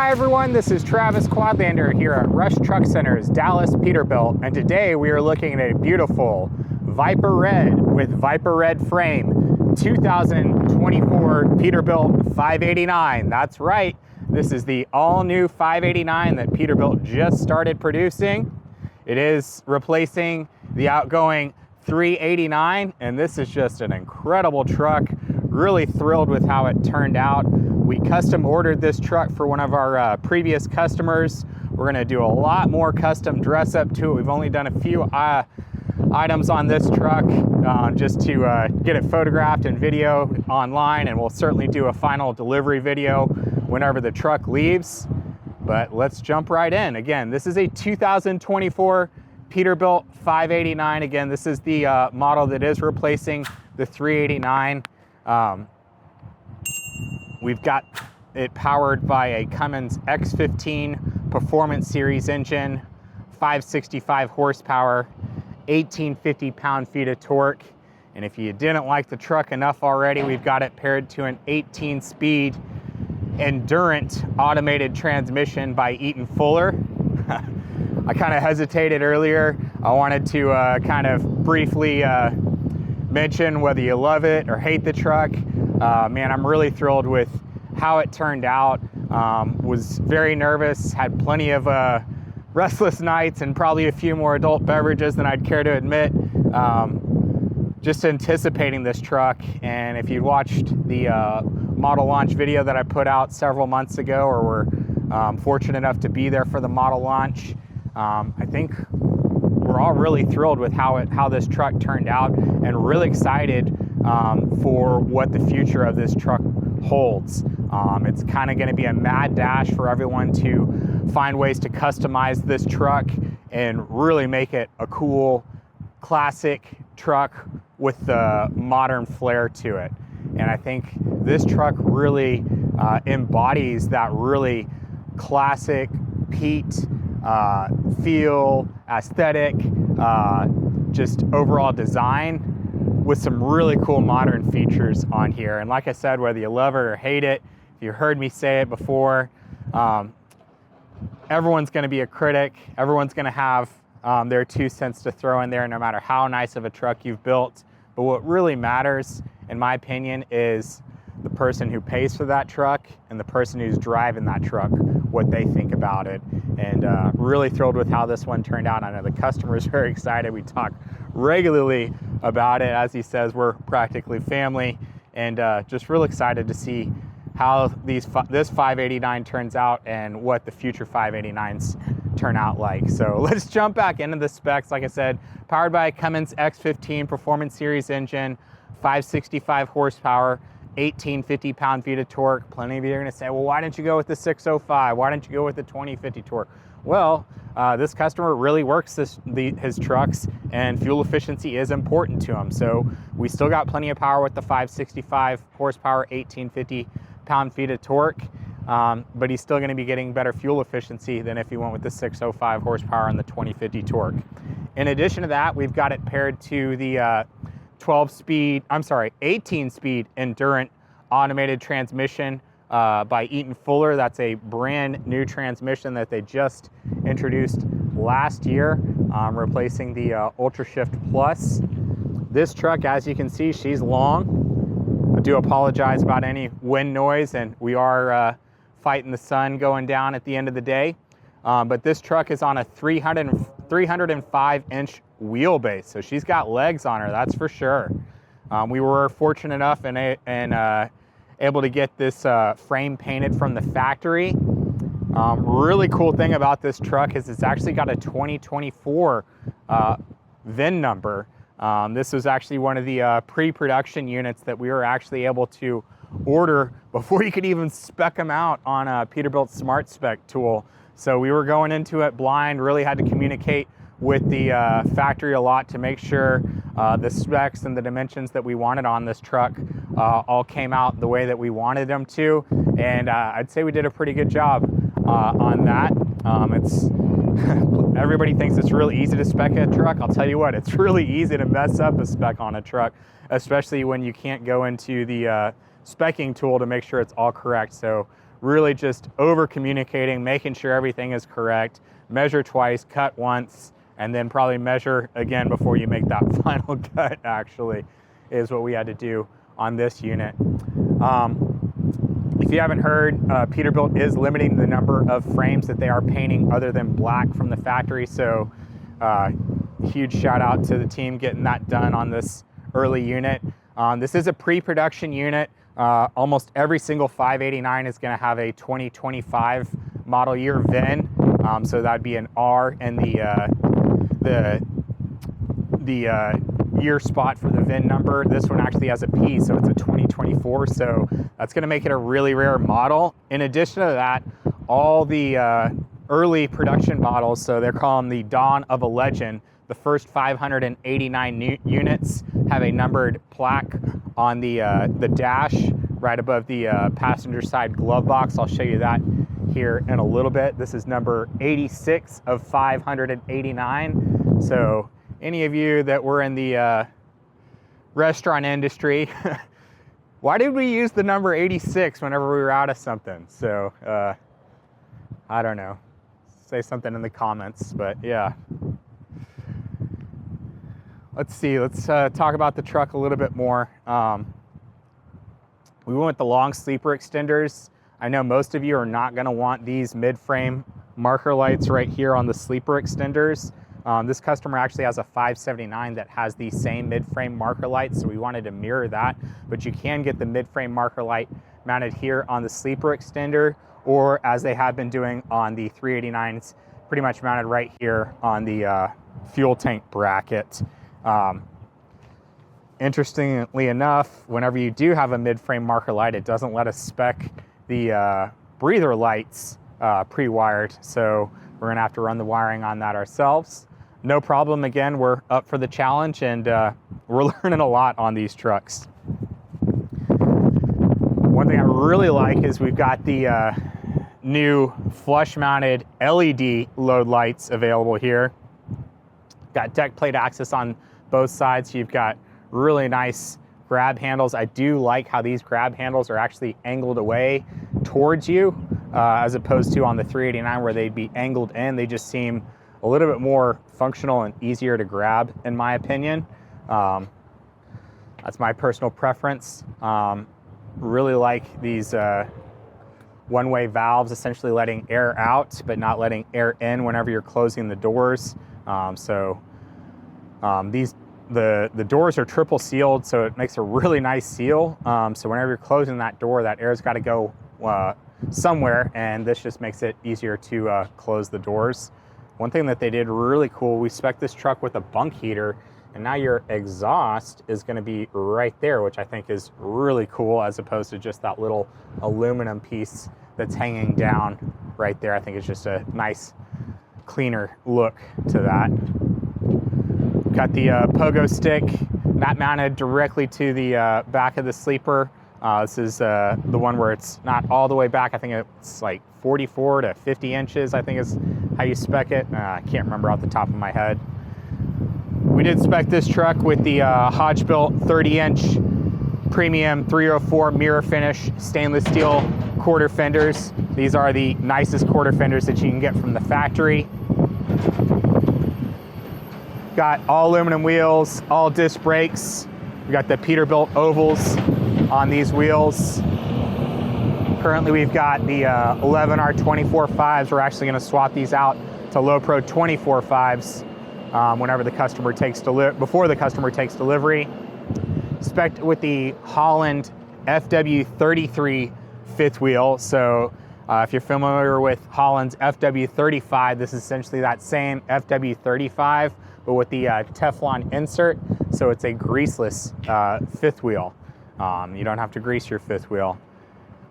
Hi everyone, this is Travis Quadlander here at Rush Truck Center's Dallas Peterbilt, and today we are looking at a beautiful Viper Red with Viper Red frame 2024 Peterbilt 589. That's right, this is the all-new 589 that Peterbilt just started producing. It is replacing the outgoing 389, and this is just an incredible truck. Really thrilled with how it turned out. We custom ordered this truck for one of our previous customers. We're gonna do a lot more custom dress up to it. We've only done a few items on this truck just to get it photographed and video online, and we'll certainly do a final delivery video whenever the truck leaves. But let's jump right in. Again, this is a 2024 Peterbilt 589. Again, this is the model that is replacing the 389. We've got it powered by a Cummins X15 Performance Series engine, 565 horsepower, 1850 pound-feet of torque. And if you didn't like the truck enough already, we've got it paired to an 18-speed Endurant automated transmission by Eaton Fuller. I kind of hesitated earlier. I wanted to kind of briefly mention whether you love it or hate the truck. Man, I'm really thrilled with how it turned out. Was very nervous, had plenty of restless nights and probably a few more adult beverages than I'd care to admit. Just anticipating this truck. And if you watched the model launch video that I put out several months ago, or were fortunate enough to be there for the model launch, I think we're all really thrilled with how this truck turned out, and really excited for what the future of this truck holds. It's kind of going to be a mad dash for everyone to find ways to customize this truck and really make it a cool classic truck with the modern flair to it. And I think this truck really embodies that really classic Pete feel, aesthetic, just overall design, with some really cool modern features on here. And like I said, whether you love it or hate it, if you heard me say it before, everyone's gonna be a critic. Everyone's gonna have their 2 cents to throw in there, no matter how nice of a truck you've built. But what really matters, in my opinion, is the person who pays for that truck and the person who's driving that truck, what they think about it. And really thrilled with how this one turned out. I know the customer's very excited. We talk regularly about it. As he says, we're practically family, and just real excited to see how this 589 turns out and what the future 589s turn out like. So let's jump back into the specs. Like I said, powered by a Cummins X15 Performance Series engine, 565 horsepower, 1850 pound-feet of torque. Plenty of you are going to say, well, why didn't you go with the 605? Why didn't you go with the 2050 torque? Well, this customer really works his trucks, and fuel efficiency is important to him. So we still got plenty of power with the 565 horsepower, 1850 pound-feet of torque, but he's still going to be getting better fuel efficiency than if he went with the 605 horsepower and the 2050 torque. In addition to that, we've got it paired to the 18-speed Endurant automated transmission by Eaton Fuller. That's a brand new transmission that they just introduced last year, replacing the Ultra Shift Plus. This truck, as you can see, she's long. I do apologize about any wind noise, and we are fighting the sun going down at the end of the day. But this truck is on a 305-inch wheelbase, so she's got legs on her, that's for sure. We were fortunate enough and able to get this frame painted from the factory. Really cool thing about this truck is it's actually got a 2024 VIN number. This was actually one of the pre-production units that we were actually able to order before you could even spec them out on a Peterbilt Smart Spec tool. So we were going into it blind, really had to communicate with the factory a lot to make sure the specs and the dimensions that we wanted on this truck all came out the way that we wanted them to. And I'd say we did a pretty good job on that. Everybody thinks it's really easy to spec a truck. I'll tell you what, it's really easy to mess up a spec on a truck, especially when you can't go into the specking tool to make sure it's all correct. So really just over communicating, making sure everything is correct, measure twice, cut once, and then probably measure again before you make that final cut, actually, is what we had to do on this unit. If you haven't heard, Peterbilt is limiting the number of frames that they are painting other than black from the factory, so huge shout out to the team getting that done on this early unit. This is a pre-production unit. Almost every single 589 is going to have a 2025 model year VIN, so that'd be an R in the year spot for the VIN number. This one actually has a P, so it's a 2024, so that's going to make it a really rare model. In addition to that, all the early production models, so they're calling the Dawn of a Legend, the first 589 units have a numbered plaque on the dash right above the passenger side glove box. I'll show you that here in a little bit. This is number 86 of 589. So any of you that were in the restaurant industry, why did we use the number 86 whenever we were out of something? So I don't know. Say something in the comments, but yeah. Let's see, let's talk about the truck a little bit more. We went with the long sleeper extenders. I know most of you are not gonna want these mid-frame marker lights right here on the sleeper extenders. This customer actually has a 579 that has the same mid-frame marker lights, so we wanted to mirror that, but you can get the mid-frame marker light mounted here on the sleeper extender, or as they have been doing on the 389s, pretty much mounted right here on the fuel tank bracket. Interestingly enough, whenever you do have a mid-frame marker light, it doesn't let us spec the breather lights pre-wired, so we're gonna have to run the wiring on that ourselves. No problem, again, we're up for the challenge, and we're learning a lot on these trucks. One thing I really like is we've got the new flush-mounted LED load lights available here. Got deck plate access on both sides. You've got really nice grab handles. I do like how these grab handles are actually angled away towards you, as opposed to on the 389 where they'd be angled in. They just seem a little bit more functional and easier to grab, in my opinion. That's my personal preference. Really like these one-way valves, essentially letting air out but not letting air in whenever you're closing the doors. The doors are triple sealed, so it makes a really nice seal. So whenever you're closing that door, that air's got to go somewhere, and this just makes it easier to close the doors. One thing that they did really cool, we spec'd this truck with a bunk heater, and now your exhaust is going to be right there, which I think is really cool, as opposed to just that little aluminum piece that's hanging down right there. I think it's just a nice, cleaner look to that. Got the pogo stick, that mounted directly to the back of the sleeper. This is the one where it's not all the way back. I think it's like 44 to 50 inches, I think is how you spec it. I can't remember off the top of my head. We did spec this truck with the Hodgebuilt 30-inch premium 304 mirror finish stainless steel quarter fenders. These are the nicest quarter fenders that you can get from the factory. Got all aluminum wheels, all disc brakes. We got the Peterbilt ovals on these wheels. Currently we've got the 11R 24.5s. We're actually gonna swap these out to Low Pro 24.5s whenever the customer takes before the customer takes delivery. Spec'd with the Holland FW33 fifth wheel. So if you're familiar with Holland's FW35, this is essentially that same FW35, but with the Teflon insert. So it's a greaseless fifth wheel. You don't have to grease your fifth wheel.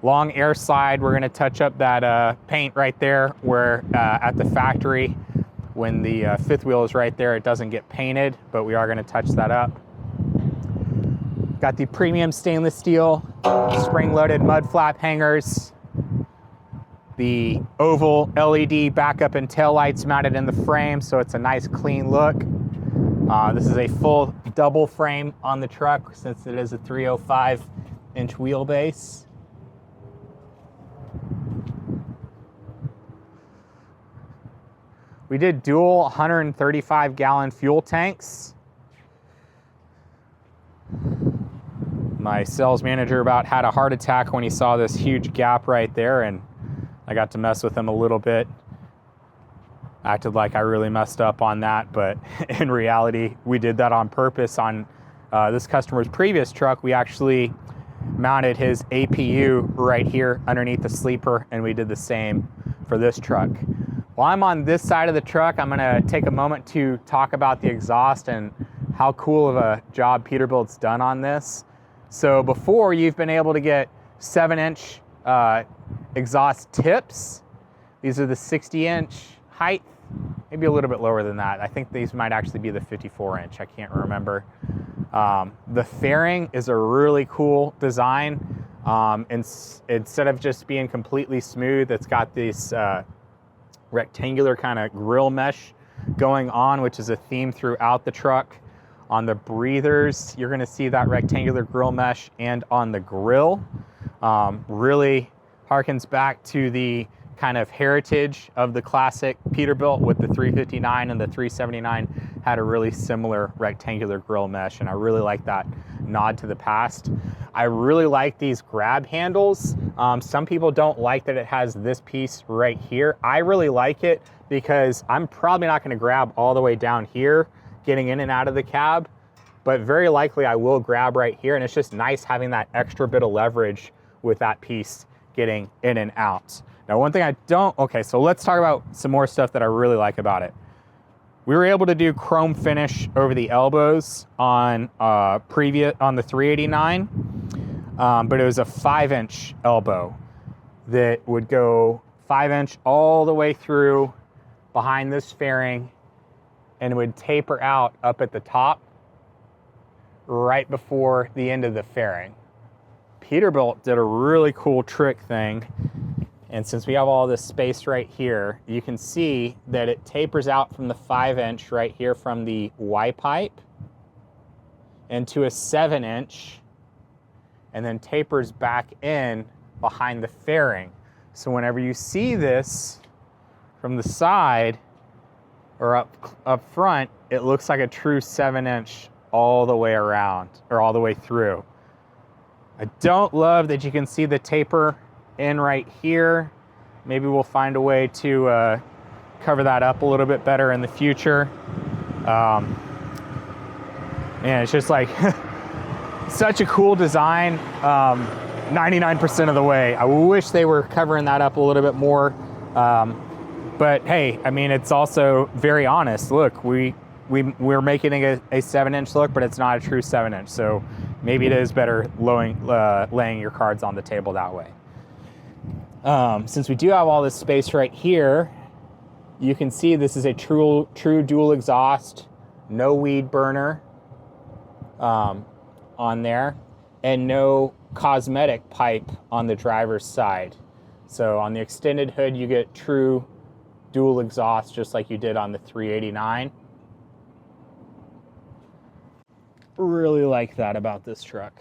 Long air slide, we're gonna touch up that paint right there where at the factory, when the fifth wheel is right there, it doesn't get painted, but we are gonna touch that up. Got the premium stainless steel spring-loaded mud flap hangers. The oval LED backup and tail lights mounted in the frame, so it's a nice clean look. This is a full double frame on the truck since it is a 305-inch wheelbase. We did dual 135 gallon fuel tanks. My sales manager about had a heart attack when he saw this huge gap right there, and I got to mess with him a little bit. Acted like I really messed up on that, but in reality, we did that on purpose. On this customer's previous truck, we actually mounted his APU right here underneath the sleeper, and we did the same for this truck. While I'm on this side of the truck, I'm gonna take a moment to talk about the exhaust and how cool of a job Peterbilt's done on this. So before, you've been able to get 7-inch exhaust tips. These are the 60-inch height, maybe a little bit lower than that. I think these might actually be the 54-inch, I can't remember. The fairing is a really cool design. Instead of just being completely smooth, it's got this rectangular kind of grill mesh going on, which is a theme throughout the truck. On the breathers, you're gonna see that rectangular grill mesh, and on the grill, really harkens back to the kind of heritage of the classic Peterbilt, with the 359 and the 379 had a really similar rectangular grill mesh, and I really like that nod to the past. I really like these grab handles. Some people don't like that it has this piece right here. I really like it because I'm probably not gonna grab all the way down here getting in and out of the cab, but very likely I will grab right here, and it's just nice having that extra bit of leverage with that piece getting in and out. Now, one thing I don't, okay, so let's talk about some more stuff that I really like about it. We were able to do chrome finish over the elbows on the 389, but it was a 5-inch elbow that would go 5-inch all the way through behind this fairing, and would taper out up at the top right before the end of the fairing. Peterbilt did a really cool trick thing, and since we have all this space right here, you can see that it tapers out from the 5-inch right here from the Y pipe into a 7-inch, and then tapers back in behind the fairing. So whenever you see this from the side or up front, it looks like a true 7-inch all the way around, or all the way through. I don't love that you can see the taper in right here. Maybe we'll find a way to cover that up a little bit better in the future. And it's just like such a cool design. 99% of the way. I wish they were covering that up a little bit more. But hey, I mean, it's also very honest. Look, we're making a 7-inch look, but it's not a true 7-inch. So maybe it is better laying your cards on the table that way. Since we do have all this space right here, you can see this is a true dual exhaust, no weed burner on there, and no cosmetic pipe on the driver's side. So on the extended hood, you get true dual exhaust, just like you did on the 389. Really like that about this truck.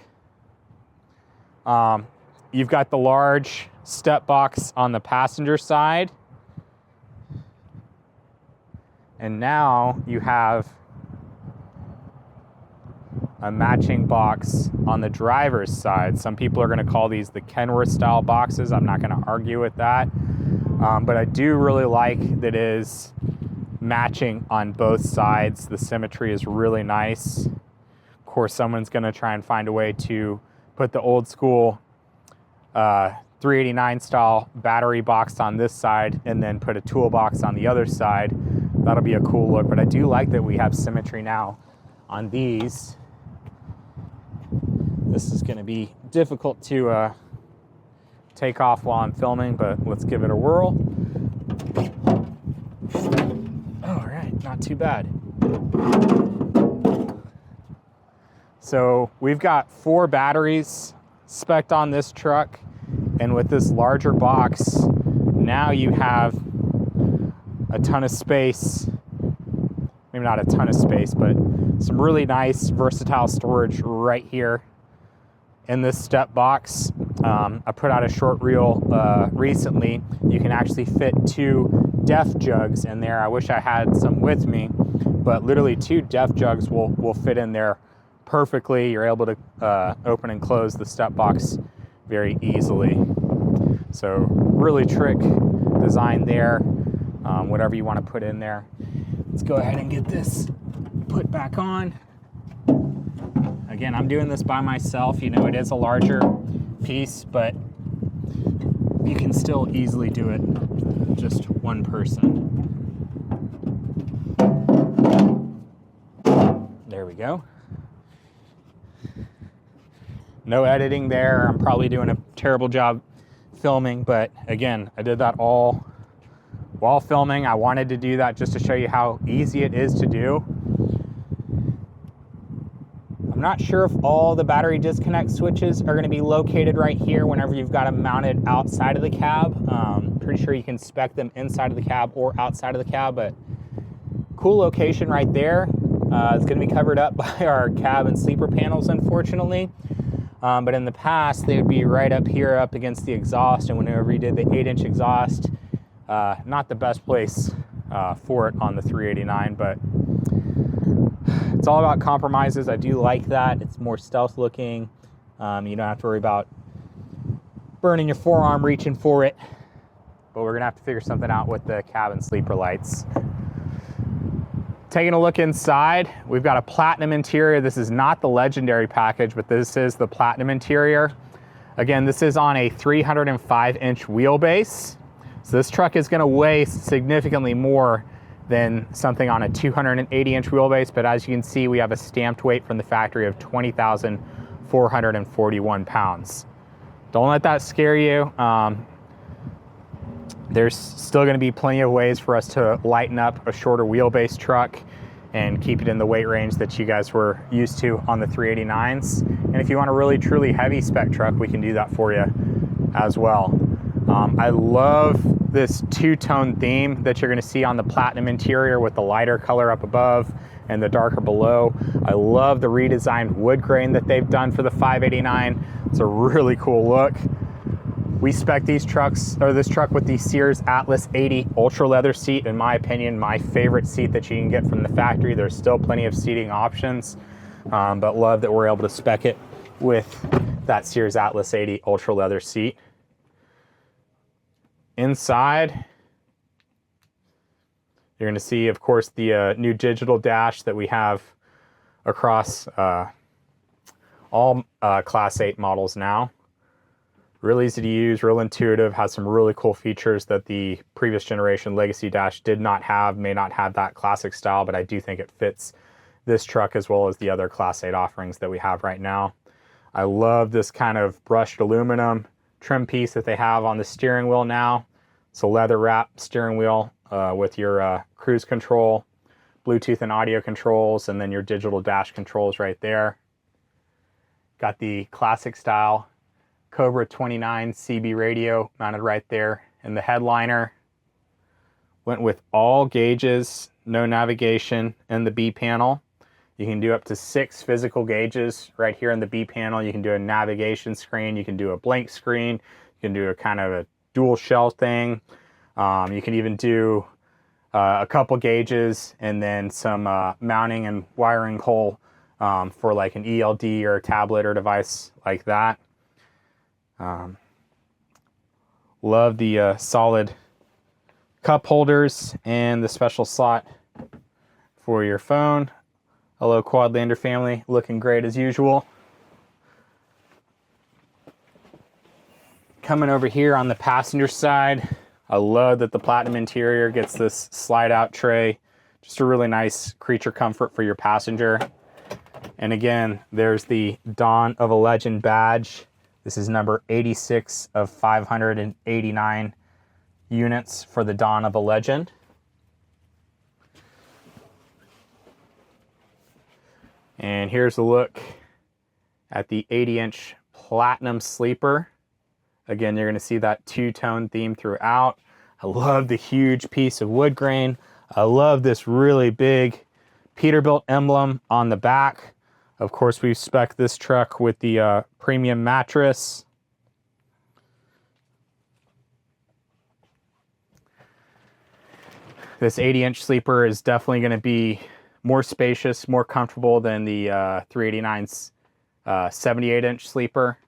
You've got the large step box on the passenger side, and now you have a matching box on the driver's side. Some people are going to call these the Kenworth style boxes. I'm not going to argue with that. But I do really like that it is matching on both sides. The symmetry is really nice. Of course, someone's going to try and find a way to put the old school 389 style battery box on this side and then put a toolbox on the other side. That'll be a cool look, but I do like that we have symmetry now on these. This is going to be difficult to take off while I'm filming, but let's give it a whirl. All right, not too bad. So we've got 4 batteries spec'd on this truck, and with this larger box, now you have a ton of space. Maybe not a ton of space, but some really nice versatile storage right here in this step box. I put out a short reel recently. You can actually fit 2 def jugs in there. I wish I had some with me, but literally 2 def jugs will fit in there perfectly. You're able to open and close the step box very easily. So really trick design there, whatever you want to put in there. Let's go ahead and get this put back on. Again, I'm doing this by myself. You know, it is a larger piece, but you can still easily do it just one person. There we go. No editing there. I'm probably doing a terrible job filming, but again, I did that all while filming. I wanted to do that just to show you how easy it is to do. I'm not sure if all the battery disconnect switches are going to be located right here whenever you've got them mounted outside of the cab. Pretty sure you can spec them inside of the cab or outside of the cab, but cool location right there. It's going to be covered up by our cab and sleeper panels, unfortunately. But in the past, they would be right up here up against the exhaust, and whenever you did the 8-inch exhaust, not the best place for it on the 389, but it's all about compromises. I do like that. It's more stealth looking. You don't have to worry about burning your forearm reaching for it, but we're gonna have to figure something out with the cabin sleeper lights. Taking a look inside, we've got a platinum interior. This is not the legendary package, but this is the platinum interior. Again, this is on a 305-inch wheelbase. So this truck is gonna weigh significantly more than something on a 280-inch wheelbase, but as you can see, we have a stamped weight from the factory of 20,441 pounds. Don't let that scare you. There's still gonna be plenty of ways for us to lighten up a shorter wheelbase truck and keep it in the weight range that you guys were used to on the 389s. And if you want a really truly heavy spec truck, we can do that for you as well. I love this two-tone theme that you're gonna see on the platinum interior with the lighter color up above and the darker below. I love the redesigned wood grain that they've done for the 589. It's a really cool look. We spec these trucks, or this truck, with the Sears Atlas 80 Ultra Leather seat. In my opinion, my favorite seat that you can get from the factory. There's still plenty of seating options, but love that we're able to spec it with that Sears Atlas 80 Ultra Leather seat. Inside, you're going to see, of course, the new digital dash that we have across all Class 8 models now. Real easy to use, real intuitive, has some really cool features that the previous generation Legacy Dash did not have, may not have that classic style, but I do think it fits this truck as well as the other Class 8 offerings that we have right now. I love this kind of brushed aluminum trim piece that they have on the steering wheel now. It's a leather wrap steering wheel with your cruise control, Bluetooth and audio controls, and then your digital dash controls right there. Got the classic style Cobra 29 CB radio mounted right there in the headliner. Went with all gauges, no navigation in the B panel. You can do up to 6 physical gauges right here in the B panel. You can do a navigation screen, you can do a blank screen, you can do a kind of a dual shell thing. You can even do a couple gauges and then some mounting and wiring hole for like an ELD or a tablet or device like that. Love the solid cup holders and the special slot for your phone. Hello, Quadlander family, looking great as usual. Coming over here on the passenger side, I love that the platinum interior gets this slide out tray. Just a really nice creature comfort for your passenger. And again, there's the Dawn of a Legend badge. This is number 86 of 589 units for the Dawn of a Legend. And here's a look at the 80-inch Platinum Sleeper. Again, you're going to see that two-tone theme throughout. I love the huge piece of wood grain. I love this really big Peterbilt emblem on the back. Of course, we've spec'd this truck with the premium mattress. This 80-inch sleeper is definitely going to be more spacious, more comfortable than the 389's 78-inch sleeper.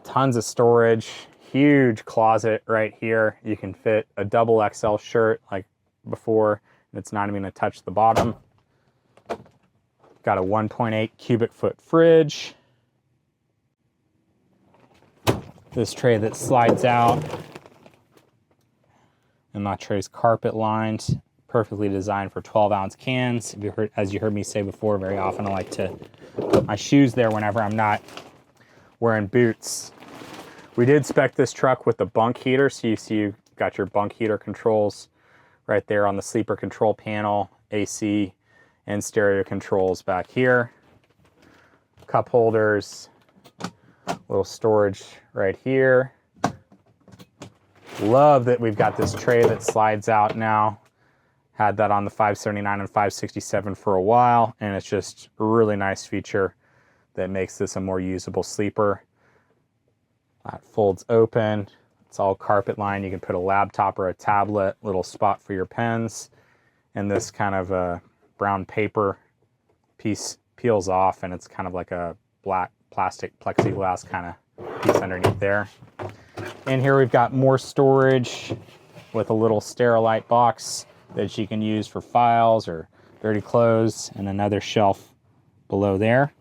Tons of storage, huge closet right here. You can fit a double XL shirt like before, and it's not even going to touch the bottom. Got a 1.8 cubic foot fridge. This tray that slides out. And that tray's carpet lined, perfectly designed for 12-ounce cans. As you heard me say before, very often I like to put my shoes there whenever I'm not wearing boots. We did spec this truck with the bunk heater, so you see you got your bunk heater controls right there on the sleeper control panel, AC and stereo controls back here. Cup holders, little storage right here. Love that we've got this tray that slides out now. Had that on the 579 and 567 for a while, and it's just a really nice feature that makes this a more usable sleeper. That folds open. It's all carpet lined. You can put a laptop or a tablet, little spot for your pens, and this kind of a brown paper piece peels off, and it's kind of like a black plastic plexiglass kind of piece underneath there. And here we've got more storage with a little Sterilite box that you can use for files or dirty clothes, and another shelf below there.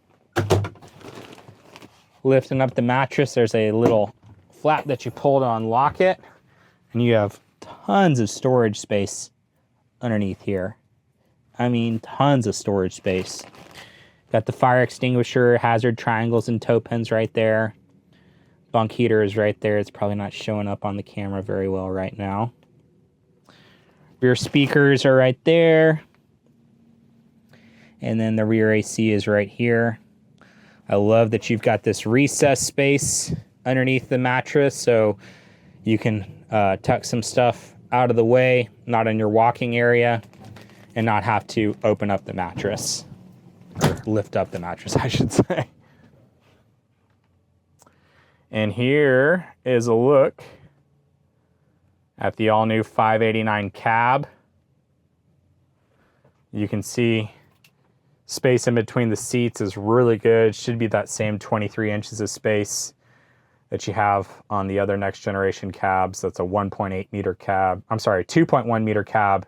Lifting up the mattress, there's a little flap that you pull to unlock it, and you have tons of storage space underneath here. I mean, tons of storage space. Got the fire extinguisher, hazard triangles and toe pins right there. Bunk heater is right there. It's probably not showing up on the camera very well right now. Rear speakers are right there. And then the rear AC is right here. I love that you've got this recess space underneath the mattress, so you can tuck some stuff out of the way, not in your walking area, and not have to open up the mattress. Or lift up the mattress, I should say. And here is a look at the all-new 589 cab. You can see space in between the seats is really good. Should be that same 23 inches of space that you have on the other next generation cabs. That's a 1.8 meter cab. I'm sorry, 2.1 meter cab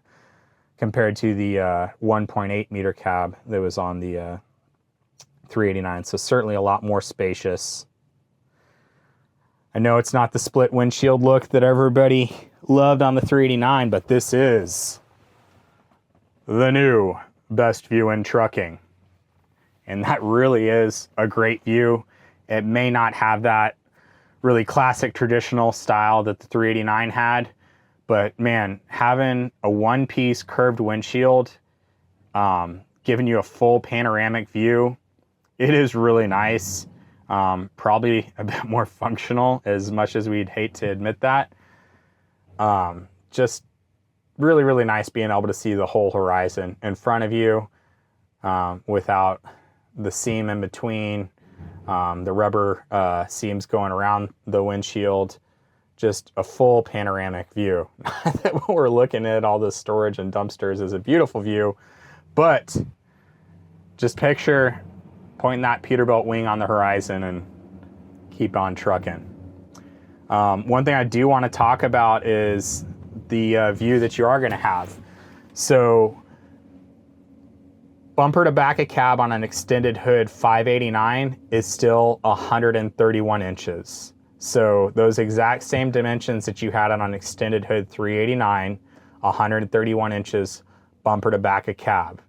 compared to the 1.8 meter cab that was on the 389. So certainly a lot more spacious. I know it's not the split windshield look that everybody loved on the 389, but this is the new best view in trucking. And that really is a great view. It may not have that really classic traditional style that the 389 had, but man, having a one-piece curved windshield, giving you a full panoramic view, it is really nice. Probably a bit more functional, as much as we'd hate to admit that. Just really, really nice being able to see the whole horizon in front of you without the seam in between, the rubber seams going around the windshield. Just a full panoramic view. What we're looking at, all this storage and dumpsters, is a beautiful view, but just picture pointing that Peterbilt wing on the horizon and keep on trucking. One thing I do want to talk about is the view that you are going to have. So bumper to back of cab on an extended hood 589 is still 131 inches. So those exact same dimensions that you had on an extended hood 389, 131 inches bumper to back of cab.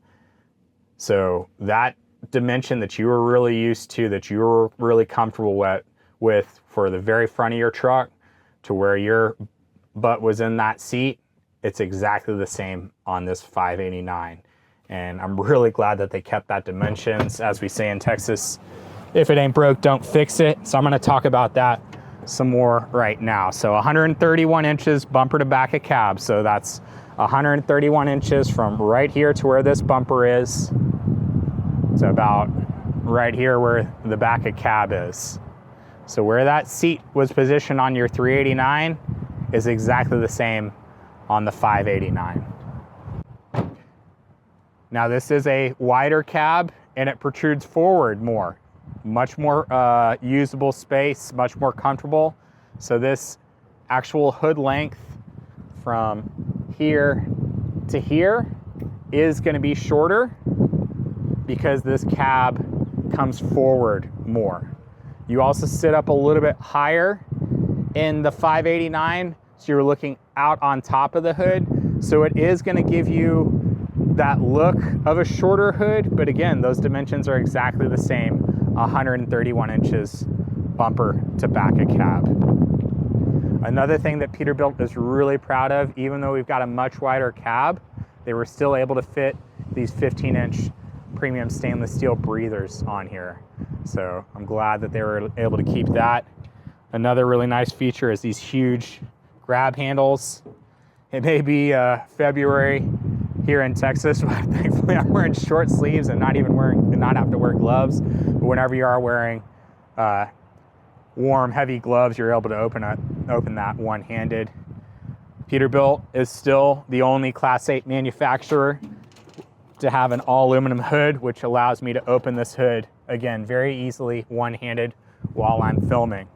So that dimension that you were really used to, that you were really comfortable with for the very front of your truck to where your butt was in that seat, it's exactly the same on this 589. And I'm really glad that they kept that dimensions. As we say in Texas, if it ain't broke, don't fix it. So I'm going to talk about that some more right now. So 131 inches bumper to back of cab. So that's 131 inches from right here to where this bumper is to about right here where the back of cab is. So where that seat was positioned on your 389 is exactly the same on the 589. Now this is a wider cab and it protrudes forward more. Much more usable space, much more comfortable. So this actual hood length from here to here is going to be shorter because this cab comes forward more. You also sit up a little bit higher in the 589, so you're looking out on top of the hood. So it is going to give you that look of a shorter hood, but again, those dimensions are exactly the same, 131 inches bumper to back of cab. Another thing that Peterbilt is really proud of, even though we've got a much wider cab, they were still able to fit these 15-inch premium stainless steel breathers on here. So I'm glad that they were able to keep that. Another really nice feature is these huge grab handles. It may be February here in Texas, but thankfully I'm wearing short sleeves and not have to wear gloves. But whenever you are wearing warm, heavy gloves, you're able to open that one-handed. Peterbilt is still the only Class 8 manufacturer to have an all-aluminum hood, which allows me to open this hood, again, very easily, one-handed, while I'm filming.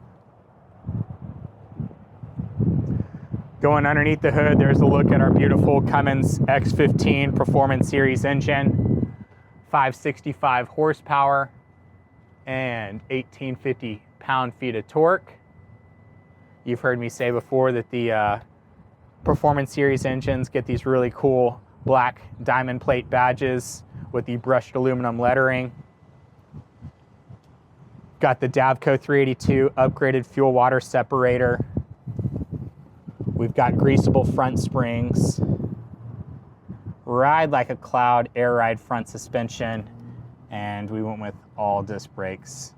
Going underneath the hood, there's a look at our beautiful Cummins X15 Performance Series engine, 565 horsepower and 1850 pound-feet of torque. You've heard me say before that the Performance Series engines get these really cool black diamond plate badges with the brushed aluminum lettering. Got the Davco 382 upgraded fuel water separator. We've got greasable front springs, ride like a cloud air ride front suspension, and we went with all disc brakes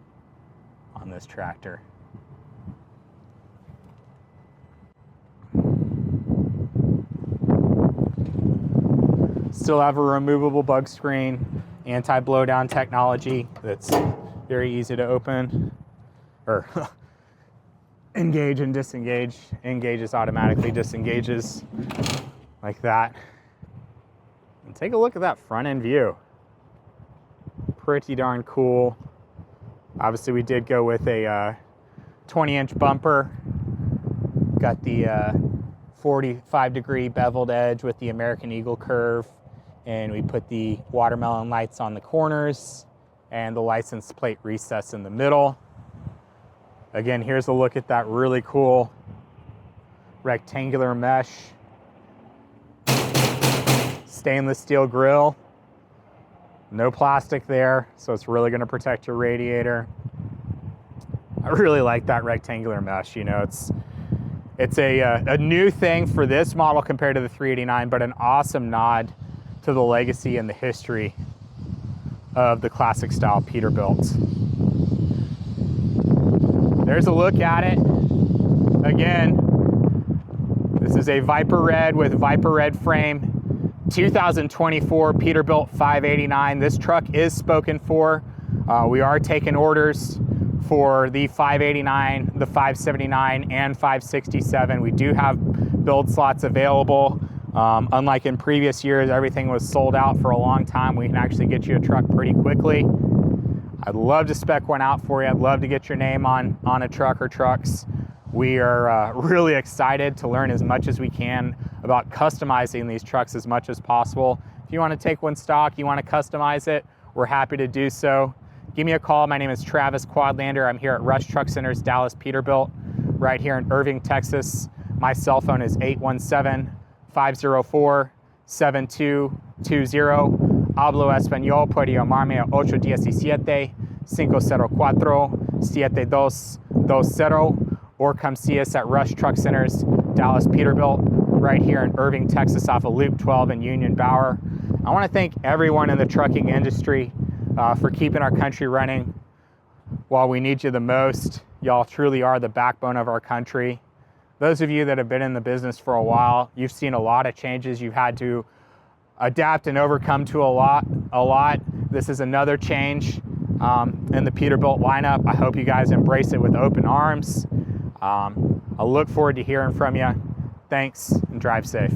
on this tractor. Still have a removable bug screen, anti-blowdown technology that's very easy to open, or engage and disengage. Engages automatically, disengages like that. And take a look at that front end view. Pretty darn cool. Obviously we did go with a 20-inch bumper. Got the 45-degree beveled edge with the American Eagle curve, and we put the watermelon lights on the corners and the license plate recess in the middle. Again, here's a look at that really cool rectangular mesh stainless steel grille. No plastic there, so it's really going to protect your radiator. I really like that rectangular mesh. You know, it's a new thing for this model compared to the 389, but an awesome nod to the legacy and the history of the classic style Peterbilt. There's a look at it. Again, this is a Viper Red with Viper Red frame, 2024 Peterbilt 589. This truck is spoken for. We are taking orders for the 589, the 579, and 567. We do have build slots available. Unlike in previous years, everything was sold out for a long time. We can actually get you a truck pretty quickly. I'd love to spec one out for you. I'd love to get your name on a truck or trucks. We are really excited to learn as much as we can about customizing these trucks as much as possible. If you want to take one stock, you want to customize it, we're happy to do so. Give me a call. My name is Travis Quadlander. I'm here at Rush Truck Center's Dallas Peterbilt, right here in Irving, Texas. My cell phone is 817-504-7220. Hablo Español, puede llamarme a 817-504-7220, or come see us at Rush Truck Center's Dallas Peterbilt, right here in Irving, Texas, off of Loop 12 and Union Bower. I want to thank everyone in the trucking industry for keeping our country running while we need you the most. Y'all truly are the backbone of our country. Those of you that have been in the business for a while, you've seen a lot of changes. You've had to adapt and overcome to a lot. This is another change in the Peterbilt lineup. I hope you guys embrace it with open arms. I look forward to hearing from you. Thanks, and drive safe.